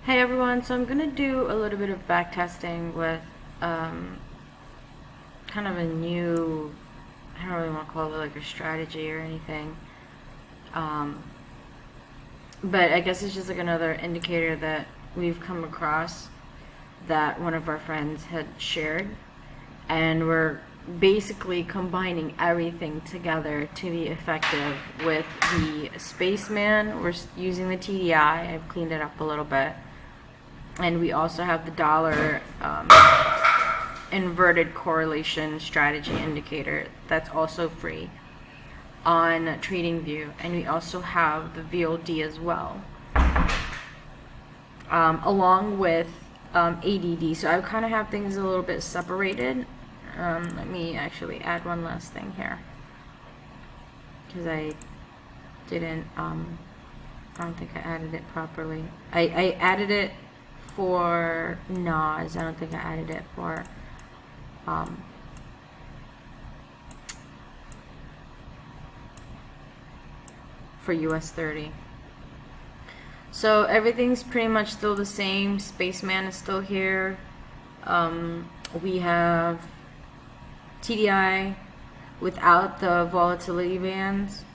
Hey everyone, so I'm going to do a little bit of back testing with kind of a new, I don't really want to call it like a strategy or anything, but I guess it's just like another indicator that we've come across that one of our friends had shared, and we're basically combining everything together to be effective with the SpaceMan. We're using the TDI. I've cleaned it up a little bit. And we also have the dollar inverted correlation strategy indicator that's also free on TradingView. And we also have the VOD as well, along with ADD. So I kind of have things a little bit separated. Let me actually add one last thing here, because I didn't, I don't think I added it properly. I added it for NAS. I don't think I added it for US 30. So everything's pretty much still the same. SpaceMan is still here. We have TDI without the volatility bands.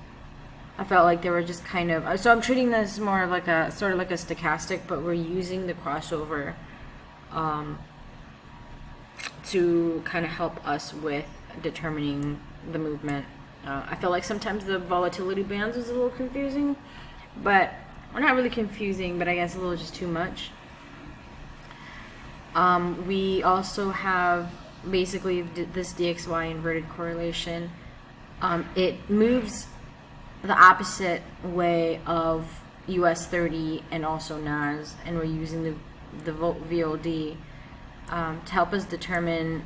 I felt like they were just kind of, so I'm treating this more of like a sort of like a stochastic, but we're using the crossover to kind of help us with determining the movement. I feel like sometimes the volatility bands was a little confusing, but we're not really confusing, but I guess a little just too much. We also have basically this DXY inverted correlation. It moves the opposite way of US 30 and also NAS, and we're using the VOD to help us determine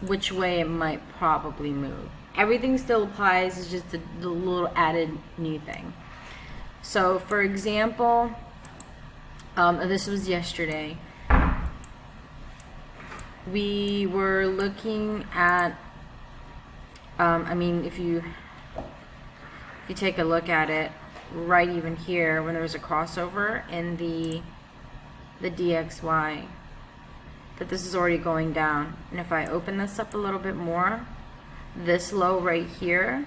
which way it might probably move. Everything still applies, it's just the little added new thing. So for example, this was yesterday. We were looking at, I mean, if you take a look at it, right even here, when there was a crossover in the DXY, that this is already going down. And if I open this up a little bit more, this low right here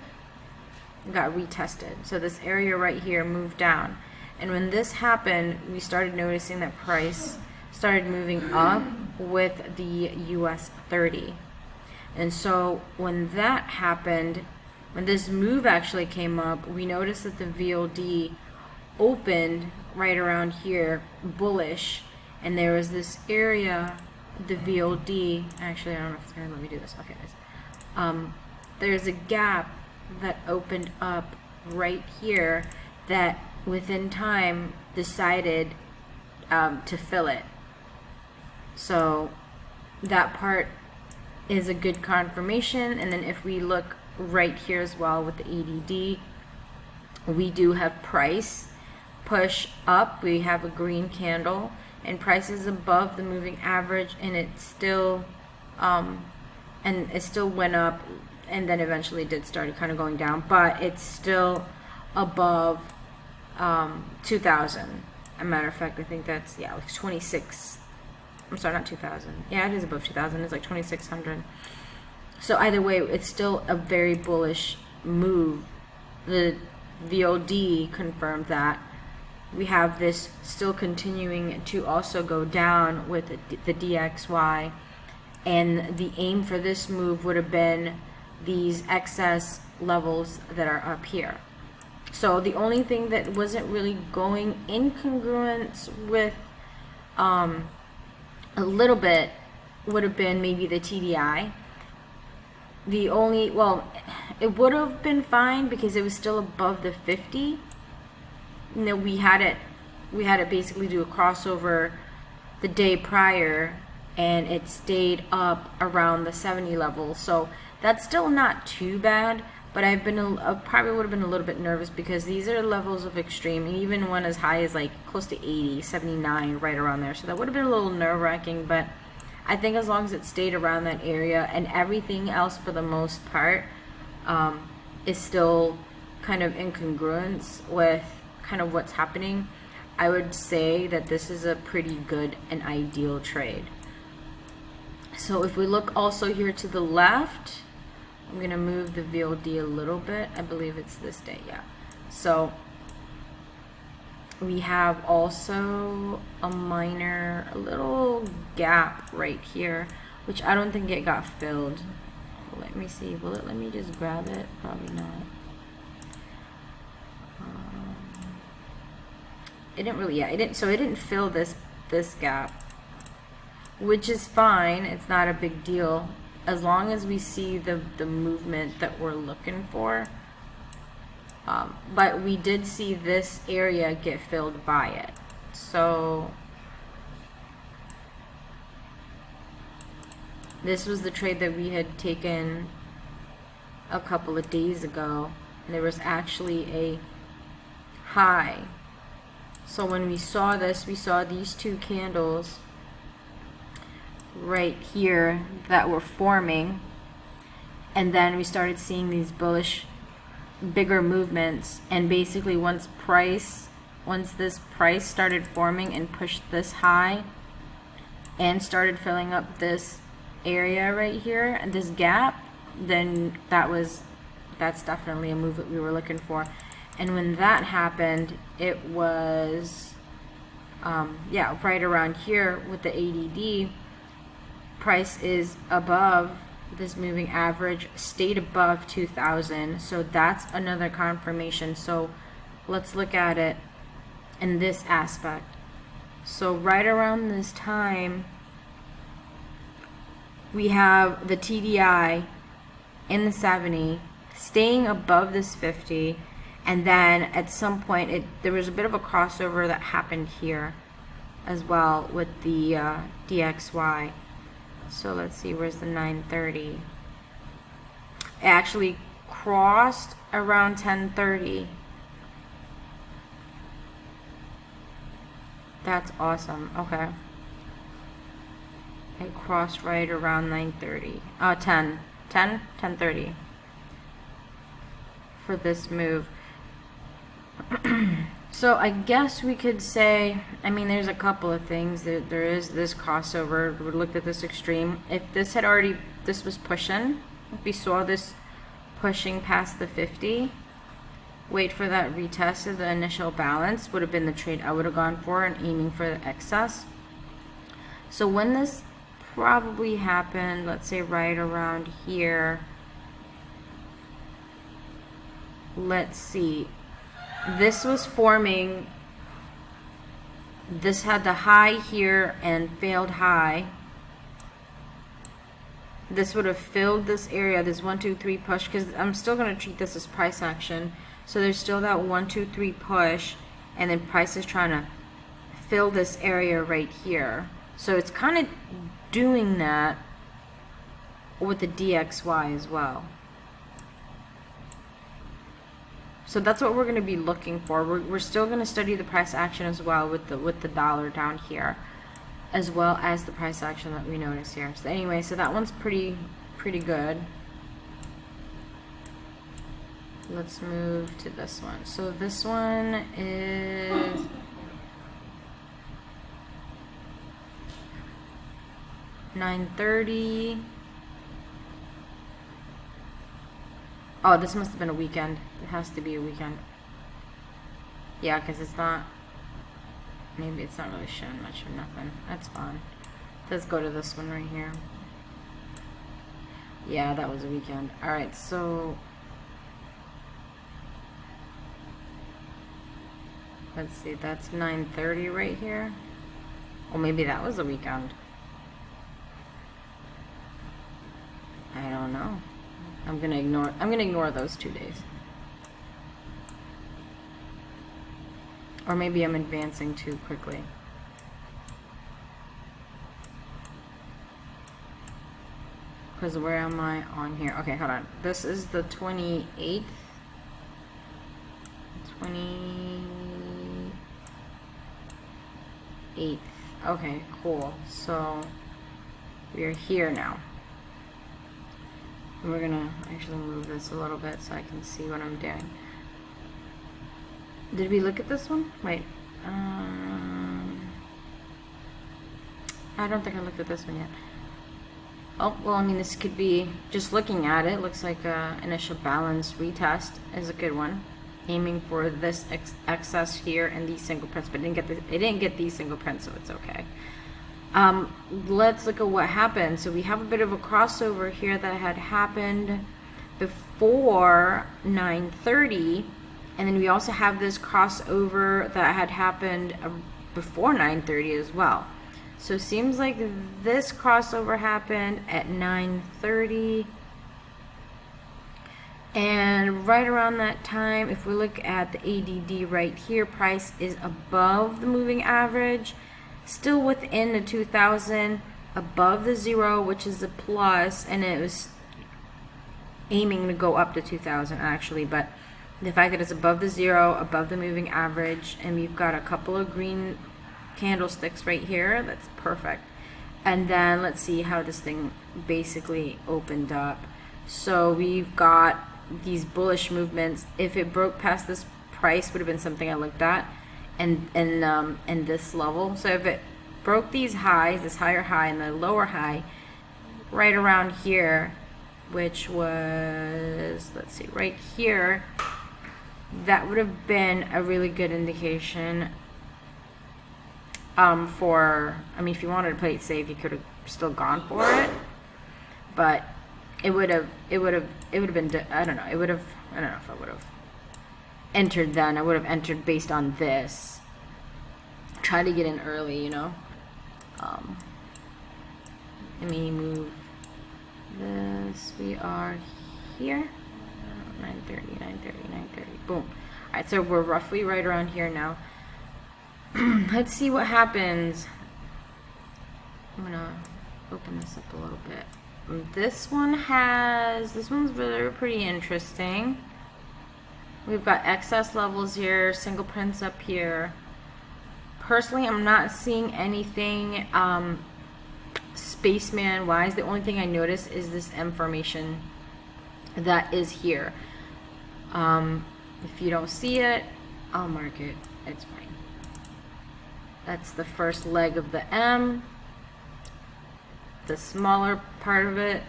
got retested. So this area right here moved down. And when this happened, we started noticing that price started moving up with the US 30. And so when that happened, when this move actually came up, we noticed that the VOD opened right around here, bullish, and there was this area, the VOD, actually I don't know if it's going to let me do this, okay guys. There's a gap that opened up right here that within time decided to fill it. So that part is a good confirmation. And then if we look right here as well with the ADD, we do have price push up. We have a green candle and price is above the moving average, and it still went up, and then eventually did start kind of going down, but it's still above 2000. As a matter of fact, I think that's, yeah, like 26. I'm sorry, not 2000. Yeah, it is above 2000. It's like 2600. So either way, it's still a very bullish move. The VOD confirmed that. We have this still continuing to also go down with the DXY, and the aim for this move would have been these excess levels that are up here. So the only thing that wasn't really going in congruence with a little bit would have been maybe the TDI. The only, well, it would have been fine because it was still above the 50. You know, we had it basically do a crossover the day prior, and it stayed up around the 70 level. So that's still not too bad, but I probably would have been a little bit nervous because these are levels of extreme, and even one as high as like close to 80, 79, right around there. So that would have been a little nerve-wracking, but I think as long as it stayed around that area, and everything else for the most part is still kind of in congruence with kind of what's happening, I would say that this is a pretty good and ideal trade. So if we look also here to the left, I'm going to move the VLD a little bit. I believe it's this day, yeah. So we have also a little gap right here, which I don't think it got filled. Let me see. Will it let me just grab it? Probably not. It didn't really, yeah, it didn't, so it didn't fill this gap, which is fine. It's not a big deal as long as we see the movement that we're looking for. But we did see this area get filled by it. So this was the trade that we had taken a couple of days ago, and there was actually a high. So when we saw this, we saw these two candles right here that were forming, and then we started seeing these bullish bigger movements, and basically once this price started forming and pushed this high and started filling up this area right here and this gap, then that's definitely a move that we were looking for. And when that happened, it was yeah, right around here with the ADD. Price is above this moving average, stayed above 2,000, so that's another confirmation. So let's look at it in this aspect. So right around this time, we have the TDI in the 70 staying above this 50, and then at some point there was a bit of a crossover that happened here as well with the DXY. So let's see, where's the 930? It actually crossed around 1030. That's awesome. Okay. It crossed right around 930. 1030 for this move. So I guess we could say, I mean, there's a couple of things. There is this crossover. We looked at this extreme. If this had already, this was pushing, if we saw this pushing past the 50, wait for that retest of the initial balance, would have been the trade I would have gone for and aiming for the excess. So when this probably happened, let's say right around here, let's see. This was forming, this had the high here and failed high. This would have filled this area, this 1, 2, 3 push, because I'm still going to treat this as price action. So there's still that 1, 2, 3 push, and then price is trying to fill this area right here. So it's kind of doing that with the DXY as well. So that's what we're going to be looking for. We're still going to study the price action as well with the dollar down here, as well as the price action that we notice here. So anyway, so that one's pretty good. Let's move to this one. So this one is $9.30. Oh, this must have been a weekend. It has to be a weekend. Yeah, because it's not, maybe it's not really showing much of nothing. That's fine. Let's go to this one right here. Yeah, that was a weekend. Alright, so let's see, that's 9:30 right here. Or maybe that was a weekend. I don't know. I'm gonna ignore those 2 days. Or maybe I'm advancing too quickly. Because where am I on here? Okay, hold on. This is the 28th. 28th. Okay, cool. So we are here now. And we're gonna actually move this a little bit so I can see what I'm doing. Did we look at this one? Wait, I don't think I looked at this one yet. Oh, well, I mean, this could be, just looking at it, looks like initial balance retest is a good one. Aiming for this excess here and these single prints, but it didn't get these single prints, so it's okay. Let's look at what happened. So we have a bit of a crossover here that had happened before 9:30, and then we also have this crossover that had happened before 9:30 as well. So it seems like this crossover happened at 9:30. And right around that time, if we look at the ADD right here, price is above the moving average, still within the 2000, above the 0, which is a plus, and it was aiming to go up to 2000 actually, but the fact that it's above the 0, above the moving average, and we've got a couple of green candlesticks right here, that's perfect. And then let's see how this thing basically opened up. So we've got these bullish movements. If it broke past this price, would have been something I looked at, and this level. So if it broke these highs, this higher high and the lower high, right around here, which was, let's see, right here, that would have been a really good indication for, I mean, if you wanted to play it safe, you could have still gone for it, but it would have been, I don't know if I would have entered then. I would have entered based on this. Try to get in early, you know. Let me move this. We are here. 9:30, 9:30, 9:30. Boom. Alright, so we're roughly right around here now. Let's see what happens. I'm gonna open this up a little bit. This one's really pretty interesting. We've got excess levels here, single prints up here. Personally, I'm not seeing anything spaceman wise. The only thing I notice is this M formation that is here. If you don't see it, I'll mark it. It's fine. That's the first leg of the M. The smaller part of it,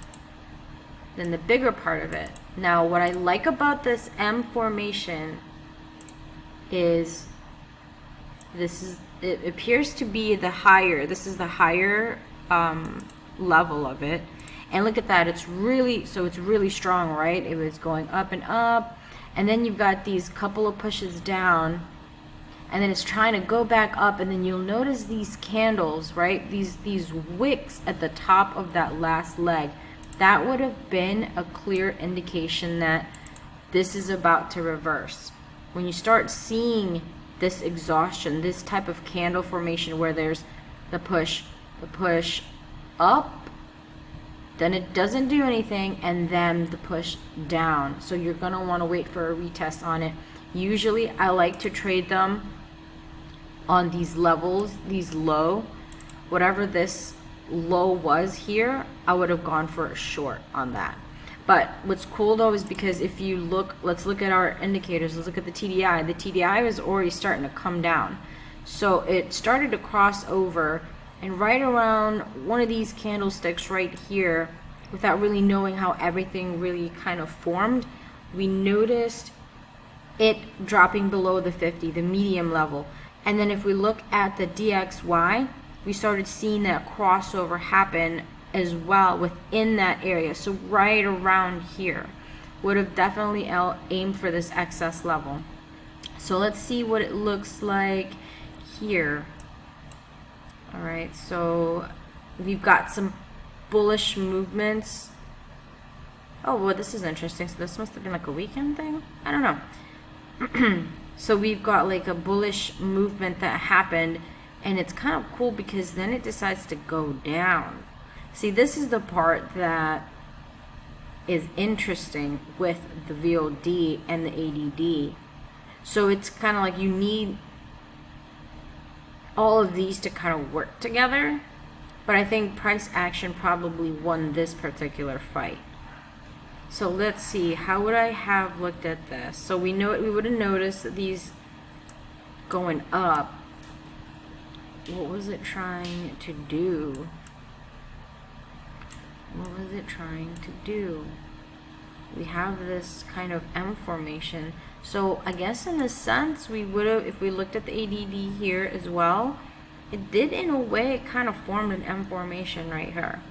then the bigger part of it. Now, what I like about this M formation is it appears to be the higher, this is the higher level of it. And look at that, it's really strong, right? It was going up, and then you've got these couple of pushes down, and then it's trying to go back up, and then you'll notice these candles, right? These wicks at the top of that last leg. That would have been a clear indication that this is about to reverse. When you start seeing this exhaustion, this type of candle formation where there's the push up, then it doesn't do anything, and then the push down. So you're gonna wanna wait for a retest on it. Usually I like to trade them on these levels, these low, whatever this low was here, I would have gone for a short on that. But what's cool though is because if you look, let's look at our indicators, let's look at the TDI. The TDI was already starting to come down. So it started to cross over, and right around one of these candlesticks right here, without really knowing how everything really kind of formed, we noticed it dropping below the 50, the medium level. And then if we look at the DXY, we started seeing that crossover happen as well within that area. So right around here would have definitely aimed for this excess level. So let's see what it looks like here. All right, so we've got some bullish movements. Oh, well, this is interesting. So this must have been like a weekend thing. I don't know. So we've got like a bullish movement that happened, and it's kind of cool because then it decides to go down. See, this is the part that is interesting with the VOD and the ADD. So it's kind of like you need all of these to kind of work together, but I think price action probably won this particular fight. So let's see, how would I have looked at this? So we would have noticed that these going up what was it trying to do? What was it trying to do? We have this kind of M formation. So I guess in a sense, we would have, if we looked at the ADD here as well, it did in a way kind of formed an M formation right here.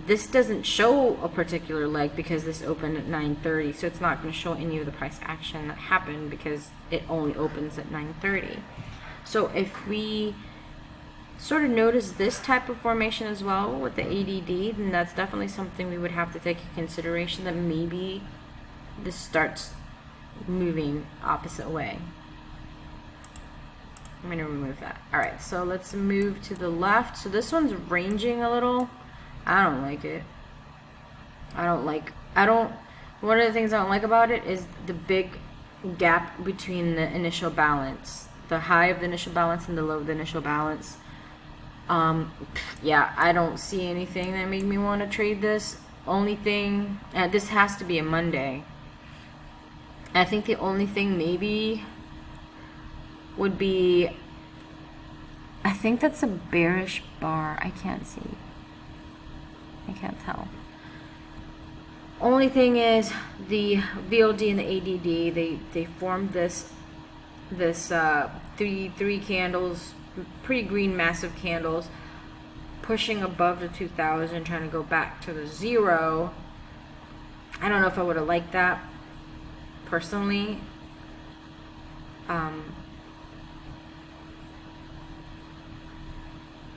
This doesn't show a particular leg because this opened at 9:30, so it's not going to show any of the price action that happened because it only opens at 9:30. So if we sort of notice this type of formation as well with the ADD, then that's definitely something we would have to take into consideration, that maybe this starts moving opposite way. I'm going to remove that. Alright, so let's move to the left. So this one's ranging a little. I don't like it. One of the things I don't like about it is the big gap between the initial balance. The high of the initial balance and the low of the initial balance. Yeah, I don't see anything that made me want to trade this. Only thing, this has to be a Monday. I think the only thing maybe would be, I think that's a bearish bar. I can't see. I can't tell. Only thing is the VOD and the ADD, they formed this three candles, pretty green massive candles, pushing above the 2000, trying to go back to the 0. I don't know if I would have liked that personally.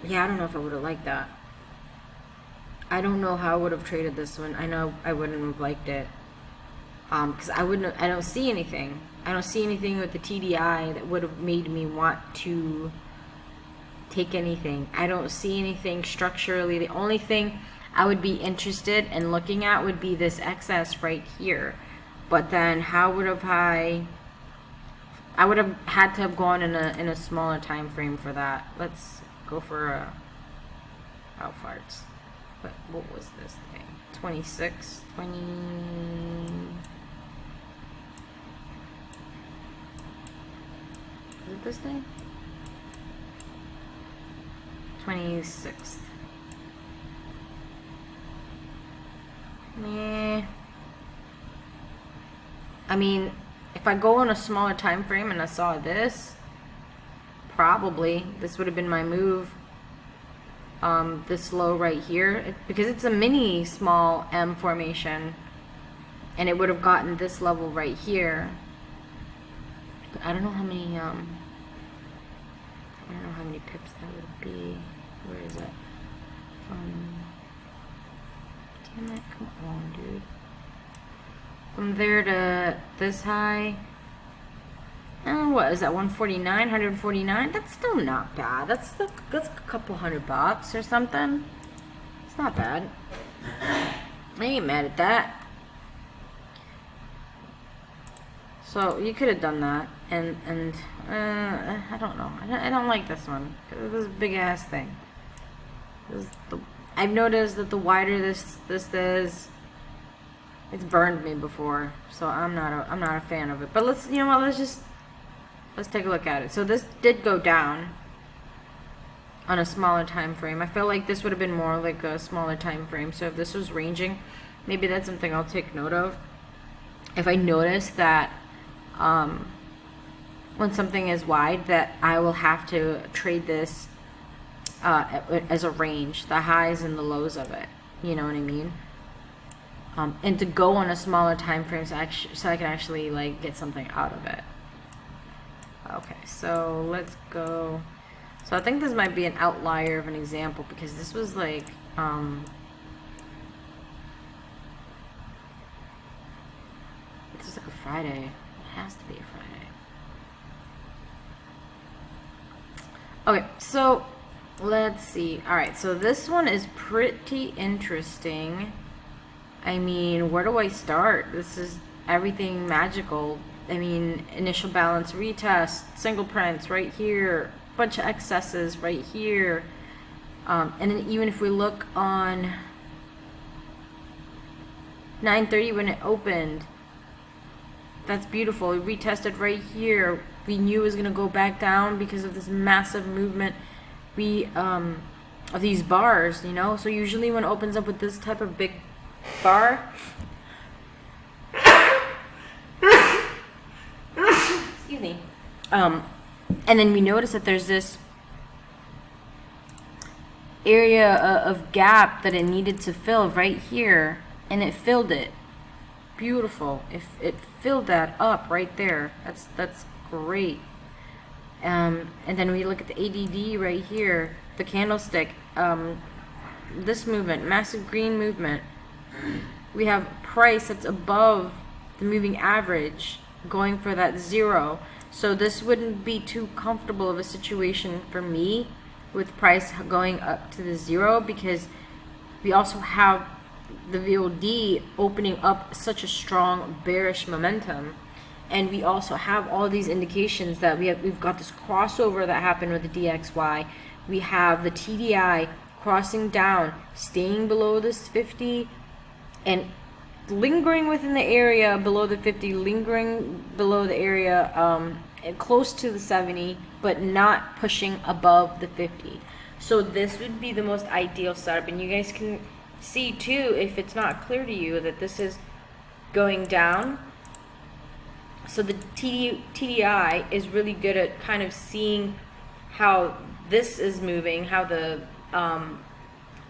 Yeah, I don't know if I would have liked that. I don't know how I would have traded this one. I know I wouldn't have liked it. Because I don't see anything. I don't see anything with the TDI that would have made me want to take anything. I don't see anything structurally. The only thing I would be interested in looking at would be this excess right here. But then how would have I would have had to have gone in a smaller time frame for that. Let's go for a farts. But what was this thing? 26, 20. Is it this thing? 26th. Meh. I mean, if I go on a smaller time frame and I saw this, probably this would have been my move. This low right here, because it's a mini small M formation, and it would have gotten this level right here. But I don't know how many pips that would be. Where is it? Damn it, come on, dude. From there to this high. What is that, 149, 149? That's still not bad. That's a couple $100 or something. It's not bad. I ain't mad at that. So you could have done that, and I don't know. I don't like this one. This big ass thing. I've noticed that the wider this is, it's burned me before, so I'm not a fan of it. But let's take a look at it. So this did go down on a smaller time frame. I feel like this would have been more like a smaller time frame. So if this was ranging, maybe that's something I'll take note of. If I notice that when something is wide, that I will have to trade this as a range, the highs and the lows of it. You know what I mean? And to go on a smaller time frame so I can actually like get something out of it. Okay, so let's go. So I think this might be an outlier of an example, because this was like this is like a Friday. It has to be a Friday. Okay, so let's see. Alright, so this one is pretty interesting. I mean, where do I start? This is everything magical. I mean, initial balance retest, single prints right here, bunch of excesses right here. And then even if we look on 9:30 when it opened, That's beautiful. It retested right here. We knew it was gonna go back down because of this massive movement of these bars, you know. So usually when it opens up with this type of big bar, excuse me, and then we notice that there's this area of gap that it needed to fill right here, and it filled it. Beautiful. If it filled that up right there, that's great. And then we look at the ADD right here, the candlestick, this movement, massive green movement. We have price that's above the moving average, going for that 0. So this wouldn't be too comfortable of a situation for me with price going up to the 0, because we also have the VOD opening up such a strong bearish momentum, and we also have all these indications that we've got this crossover that happened with the DXY. We have the TDI crossing down, staying below this 50, and lingering within the area below the 50, lingering below the area close to the 70, but not pushing above the 50. So this would be the most ideal setup, and you guys can see too, if it's not clear to you, that this is going down. So the TDI is really good at kind of seeing how this is moving, how the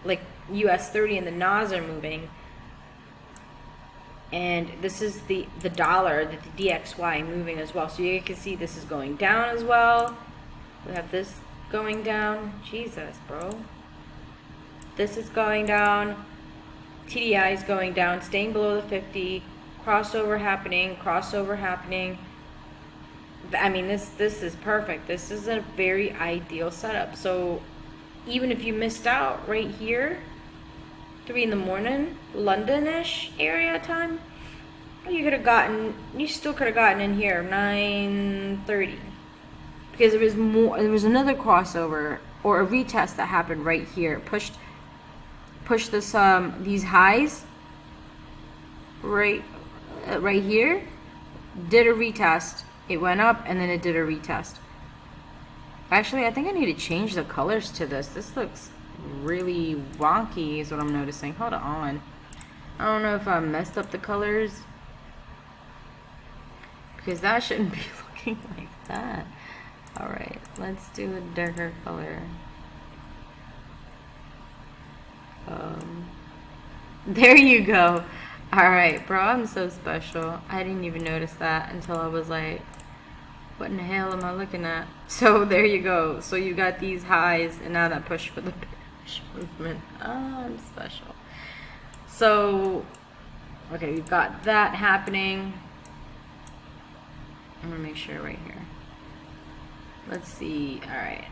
like US 30 and the NAS are moving. And this is the dollar, the DXY moving as well. So you can see this is going down as well. We have this going down. Jesus, bro. This is going down. TDI is going down, staying below the 50. Crossover happening, crossover happening. I mean, this is perfect. This is a very ideal setup. So even if you missed out right here, 3 in the morning, London-ish area time, you still could have gotten in here 9:30, because there was another crossover or a retest that happened right here. Pushed this these highs right here, did a retest, it went up, and then it did a retest. Actually, I think I need to change the colors to this. This looks really wonky is what I'm noticing. Hold on. I don't know if I messed up the colors, because that shouldn't be looking like that. Alright, let's do a darker color. There you go. Alright, bro, I'm so special. I didn't even notice that until I was like, what in the hell am I looking at? So there you go. So you got these highs, and now that push for the bearish movement. Oh, I'm special. So, okay, we've got that happening. I'm gonna make sure right here. Let's see. Alright.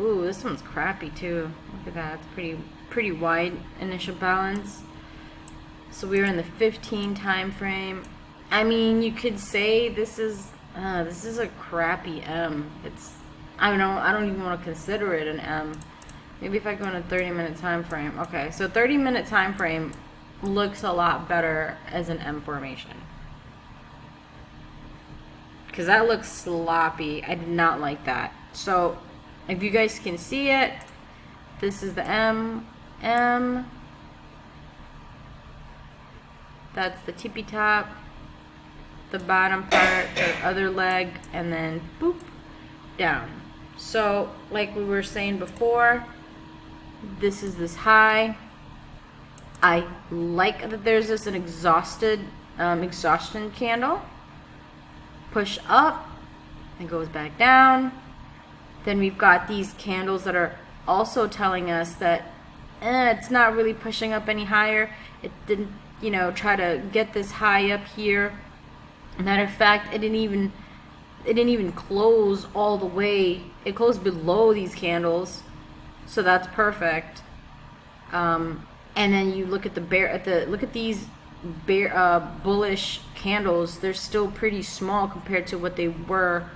Ooh, this one's crappy too. Look at that. It's pretty wide initial balance. So we're in the 15 time frame. I mean, you could say this is a crappy M. I don't even want to consider it an M. Maybe if I go in a 30-minute time frame. Okay, so 30-minute time frame looks a lot better as an M formation, because that looks sloppy. I did not like that. So if you guys can see it, this is the M. That's the tippy top, the bottom part, the other leg, and then boop, down. So like we were saying before, this is this high. I like that there's this an exhaustion candle. Push up, and goes back down. Then we've got these candles that are also telling us that it's not really pushing up any higher. It didn't, try to get this high up here. Matter of fact, it didn't even close all the way. It closed below these candles, so that's perfect. And then you look at these bullish candles. They're still pretty small compared to what they were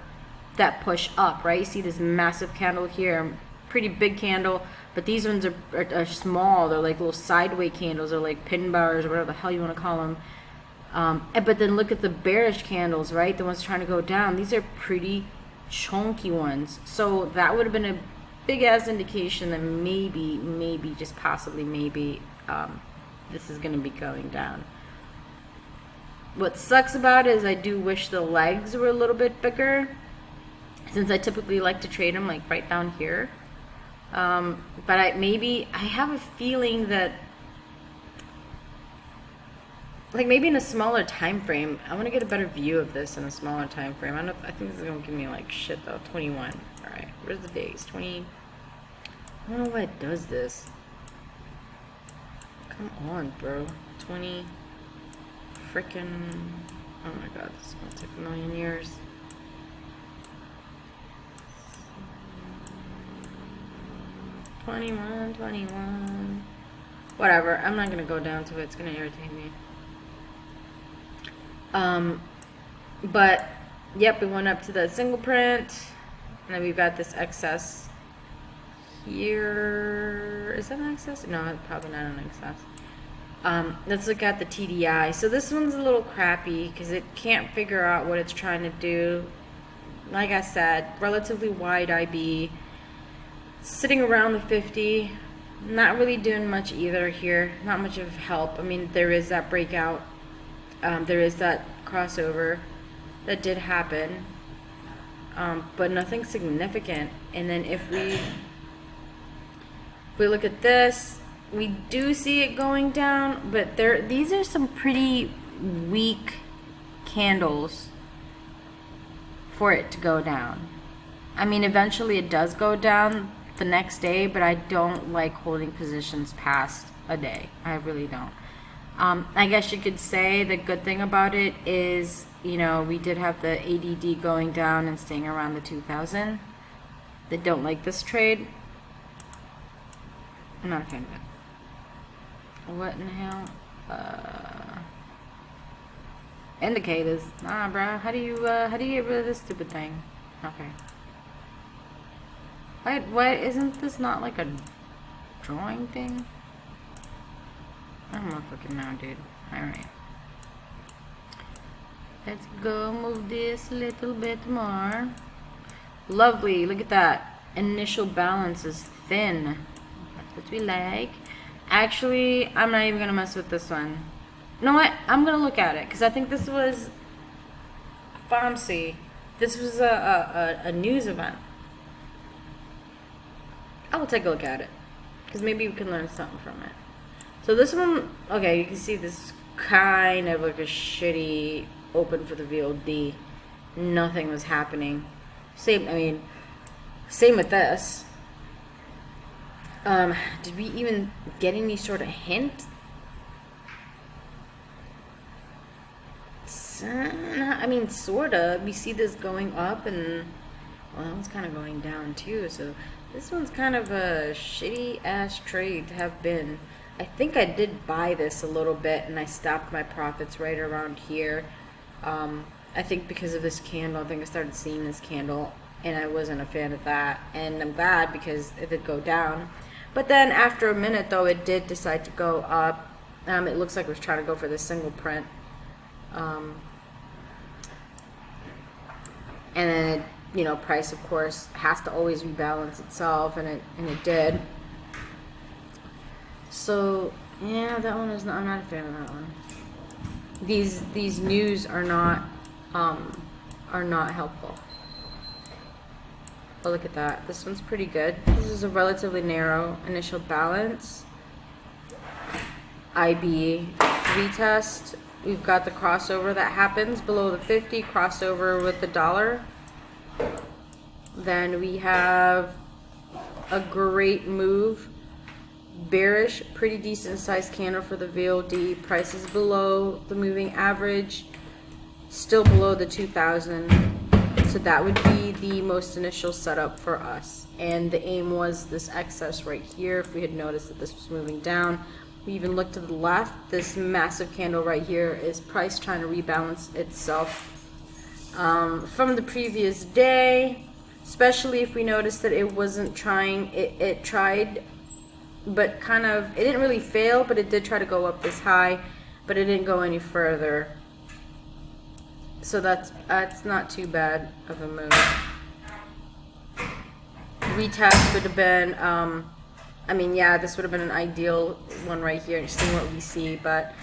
that push up, right? You see this massive candle here, pretty big candle, but these ones are small. They're like little sideways candles, or like pin bars, or whatever the hell you want to call them. But then look at the bearish candles, right? The ones trying to go down. These are pretty chunky ones. So that would have been a big ass indication that maybe, just possibly maybe, this is going to be going down. What sucks about it is I do wish the legs were a little bit bigger, since I typically like to trade them like right down here. But I have a feeling that, like, maybe in a smaller time frame, I want to get a better view of this in a smaller time frame. I think this is going to give me like shit though. 21. All right, where's the days? 20. I don't know why it does this. Come on, bro. 20. Freaking. Oh my god, this is going to take a million years. $21. Whatever. I'm not gonna go down to it. It's gonna irritate me. But yep, we went up to the single print, and then we've got this excess here. Is that an excess? No, probably not an excess. Let's look at the TDI. So this one's a little crappy because it can't figure out what it's trying to do. Like I said, relatively wide IB, sitting around the 50, not really doing much either here. Not much of help. I mean, there is that breakout. There is that crossover that did happen, but nothing significant. And then if we look at this, we do see it going down, but these are some pretty weak candles for it to go down. I mean, eventually it does go down the next day, but I don't like holding positions past a day. I really don't. I guess you could say the good thing about it is, you know, we did have the ADD going down and staying around the 2000. They don't like this trade. I'm not a fan of it. What in the hell? Indicators. Nah, bro. How do you get rid of this stupid thing? Okay. Why isn't this not like a drawing thing? I don't know fucking know, dude. Alright. Let's go move this a little bit more. Lovely. Look at that. Initial balance is thin. That's what we like. Actually, I'm not even going to mess with this one. You know what? I'm going to look at it. Because I think this was FOMC. This was a news event. I will take a look at it. Because maybe we can learn something from it. So this one, okay, you can see this is kind of like a shitty open for the VOD. Nothing was happening. Same with this. Did we even get any sort of hint? I mean, sorta. We see this going up, and well, that one's kind of going down too. So this one's kind of a shitty ass trade to have been. I think I did buy this a little bit, and I stopped my profits right around here. I think because of this candle. I think I started seeing this candle, and I wasn't a fan of that. And I'm glad because it did go down. But then after a minute, though, it did decide to go up. It looks like it was trying to go for this single print. And then, you know, price, of course, has to always rebalance itself, and it did. So yeah, that one is not. I'm not a fan of that one. These news are not helpful. But look at that. This one's pretty good. This is a relatively narrow initial balance. IB retest. We've got the crossover that happens below the 50, crossover with the dollar. Then we have a great move. Bearish, pretty decent sized candle for the VOD. Prices below the moving average, still below the 2000. So that would be the most initial setup for us. And the aim was this excess right here. If we had noticed that this was moving down, we even looked to the left. This massive candle right here is price trying to rebalance itself from the previous day. Especially if we noticed that it wasn't trying. It tried. But kind of, it didn't really fail, but it did try to go up this high, but it didn't go any further. So that's not too bad of a move. Retest would have been, I mean, yeah, this would have been an ideal one right here, seeing what we see, but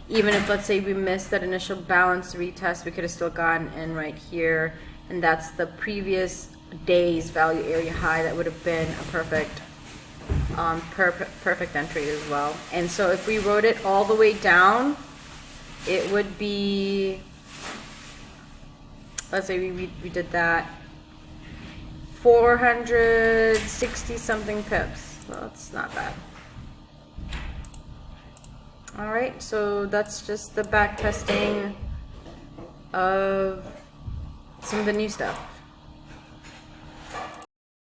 even if, let's say, we missed that initial balance retest, we could have still gotten in right here, and that's the previous day's value area high. That would have been a perfect perfect entry as well. And so if we wrote it all the way down, it would be, let's say we did that, 460 something pips. Well, that's not bad. All right, so that's just the back testing of some of the new stuff.